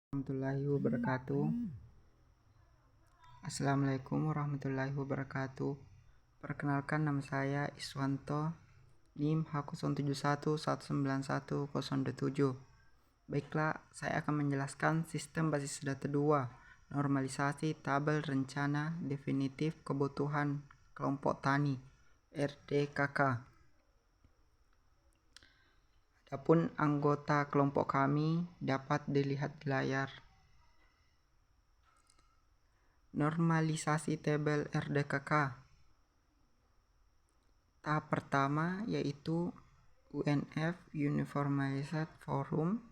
Warahmatullahi wabarakatuh. Assalamualaikum warahmatullahi wabarakatuh. Perkenalkan, nama saya Iswanto, NIM H0711911027. Baiklah, saya akan menjelaskan sistem basis data 2, normalisasi tabel rencana definitif kebutuhan kelompok tani (RDKK). Adapun anggota kelompok kami dapat dilihat di layar. Normalisasi tabel RDKK. Tahap pertama yaitu UNF Uniformized Form.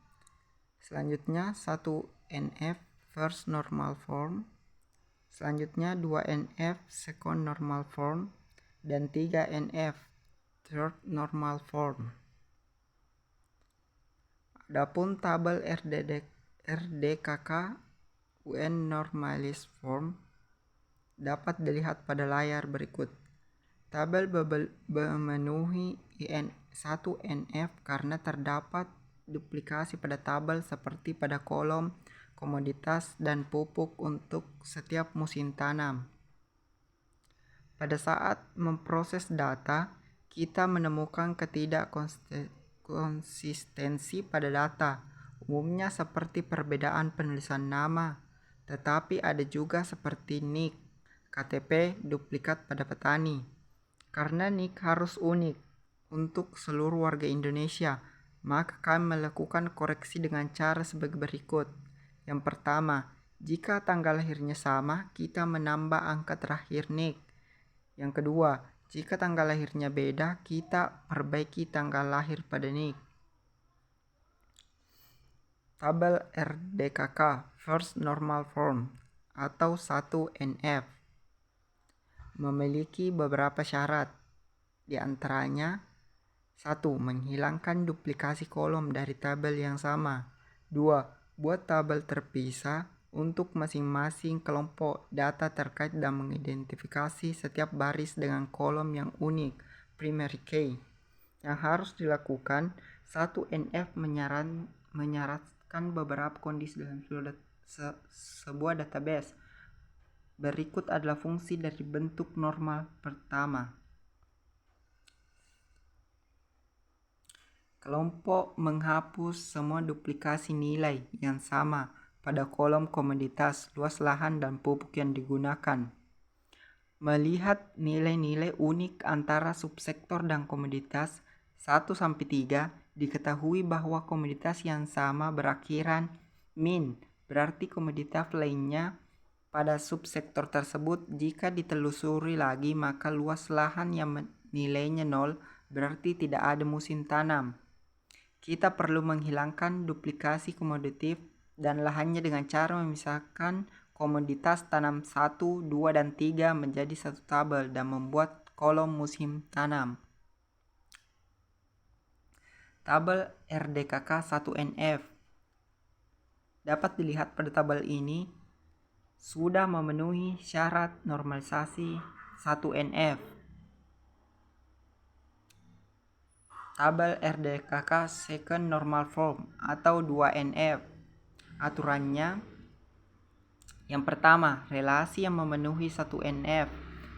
Selanjutnya 1NF First Normal Form. Selanjutnya 2NF Second Normal Form dan 3NF Third Normal Form. Adapun tabel RDKK UN Normalized Form dapat dilihat pada layar berikut. Tabel memenuhi IN 1NF karena terdapat duplikasi pada tabel seperti pada kolom komoditas dan pupuk untuk setiap musim tanam. Pada saat memproses data, kita menemukan ketidakkonsistensi pada data, umumnya seperti perbedaan penulisan nama, tetapi ada juga seperti NIK, KTP duplikat pada petani. Karena NIK harus unik untuk seluruh warga Indonesia, maka kami melakukan koreksi dengan cara sebagai berikut. Yang pertama, jika tanggal lahirnya sama, kita menambah angka terakhir NIK. Yang kedua, jika tanggal lahirnya beda, kita perbaiki tanggal lahir pada NIK. Tabel RDKK First Normal Form atau 1NF memiliki beberapa syarat. Di antaranya 1. Menghilangkan duplikasi kolom dari tabel yang sama. 2. Buat tabel terpisah untuk masing-masing kelompok data terkait dan mengidentifikasi setiap baris dengan kolom yang unik, primary key. Yang harus dilakukan, 1NF menyarankan beberapa kondisi dalam sebuah database. Berikut adalah fungsi dari bentuk normal pertama. Kelompok menghapus semua duplikasi nilai yang sama pada kolom komoditas, luas lahan, dan pupuk yang digunakan. Melihat nilai-nilai unik antara subsektor dan komoditas 1-3, diketahui bahwa komoditas yang sama berakhiran min, berarti komoditas lainnya pada subsektor tersebut. Jika ditelusuri lagi, maka luas lahan yang nilainya 0 berarti tidak ada musim tanam. Kita perlu menghilangkan duplikasi komoditif dan lahannya dengan cara memisahkan komoditas tanam 1, 2, dan 3 menjadi satu tabel dan membuat kolom musim tanam. Tabel RDKK 1NF dapat dilihat pada tabel ini sudah memenuhi syarat normalisasi 1NF. Tabel RDKK Second Normal Form atau 2NF. Aturannya, yang pertama, relasi yang memenuhi 1NF.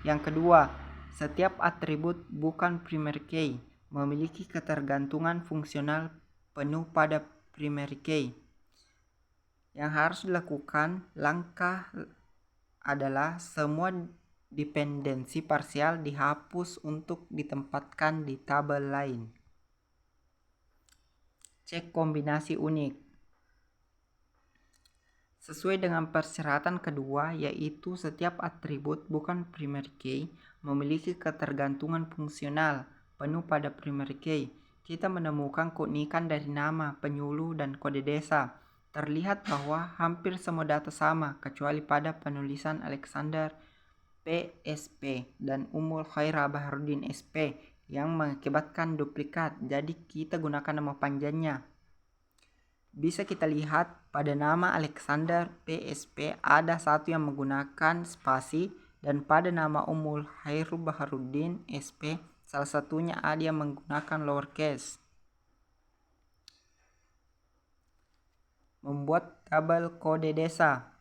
Yang kedua, setiap atribut bukan primary key memiliki ketergantungan fungsional penuh pada primary key. Yang harus dilakukan langkah adalah semua dependensi parsial dihapus untuk ditempatkan di tabel lain. Cek kombinasi unik. Sesuai dengan persyaratan kedua, yaitu setiap atribut bukan primary key memiliki ketergantungan fungsional penuh pada primary key. Kita menemukan keunikan dari nama, penyuluh, dan kode desa. Terlihat bahwa hampir semua data sama, kecuali pada penulisan Alexander PSP dan Ummul Khairah Baharudin SP yang mengakibatkan duplikat. Jadi kita gunakan nama panjangnya. Bisa kita lihat pada nama Alexander PSP ada satu yang menggunakan spasi, dan pada nama Ummul Khairah Baharudin SP salah satunya ada yang menggunakan lowercase. Membuat tabel kode desa.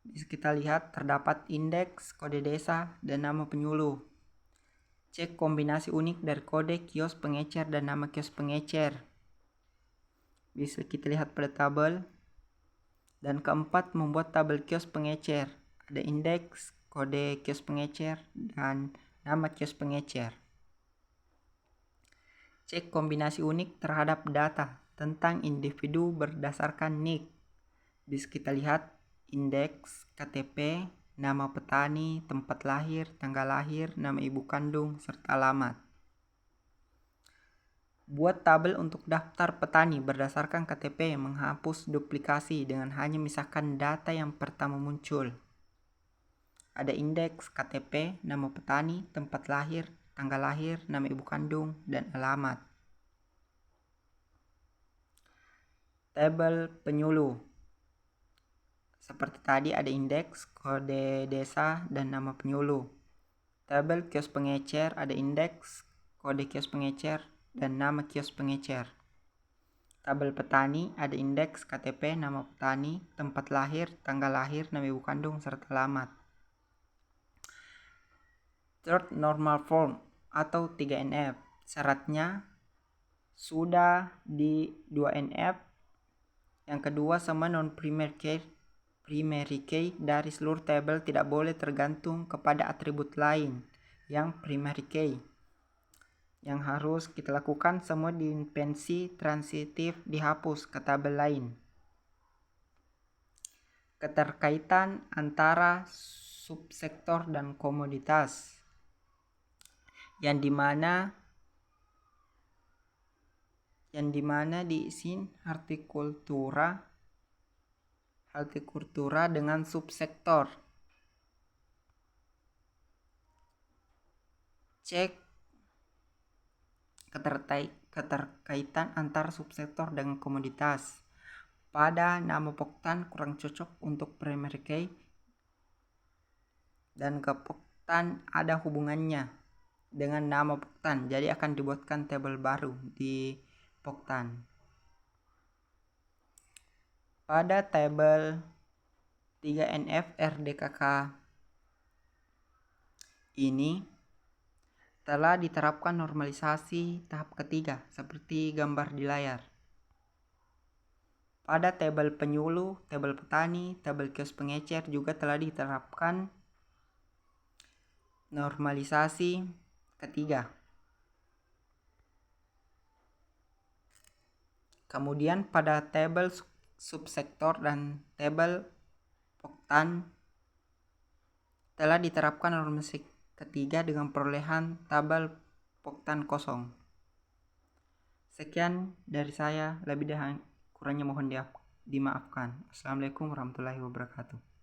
Bisa kita lihat terdapat indeks, kode desa, dan nama penyuluh. Cek kombinasi unik dari kode kios pengecer dan nama kios pengecer. Bisa kita lihat pada tabel. Dan keempat, membuat tabel kios pengecer. Ada indeks, kode kios pengecer, dan nama kios pengecer. Cek kombinasi unik terhadap data tentang individu berdasarkan NIK. Bisa kita lihat indeks, KTP, nama petani, tempat lahir, tanggal lahir, nama ibu kandung, serta alamat. Buat tabel untuk daftar petani berdasarkan KTP, menghapus duplikasi dengan hanya misalkan data yang pertama muncul. Ada indeks, KTP, nama petani, tempat lahir, tanggal lahir, nama ibu kandung, dan alamat. Tabel penyuluh. Seperti tadi ada indeks, kode desa, dan nama penyuluh. Tabel kios pengecer ada indeks, kode kios pengecer, dan nama kios pengecer. Tabel petani ada indeks, KTP, nama petani, tempat lahir, tanggal lahir, nama ibu kandung, serta alamat. Third normal form atau 3NF. Syaratnya sudah di 2NF. Yang kedua sama non-primary key dari seluruh tabel tidak boleh tergantung kepada atribut lain yang primary key. Yang harus kita lakukan semua dependensi transitif dihapus ke tabel lain. Keterkaitan antara subsektor dan komoditas, yang dimana di sini hortikultura dengan subsektor. Cek keterkaitan antar subsektor dengan komoditas. Pada nama poktan kurang cocok untuk primary key dan ke poktan ada hubungannya dengan nama poktan, jadi akan dibuatkan tabel baru di poktan. Pada tabel 3NF RDKK ini telah diterapkan normalisasi tahap ketiga seperti gambar di layar. Pada tabel penyuluh, tabel petani, tabel kios pengecer juga telah diterapkan normalisasi ketiga. Kemudian pada tabel subsektor dan tabel poktan telah diterapkan normalisasi ketiga dengan perolehan tabel poktan kosong. Sekian dari saya, lebih dan kurangnya mohon dimaafkan. Assalamualaikum warahmatullahi wabarakatuh.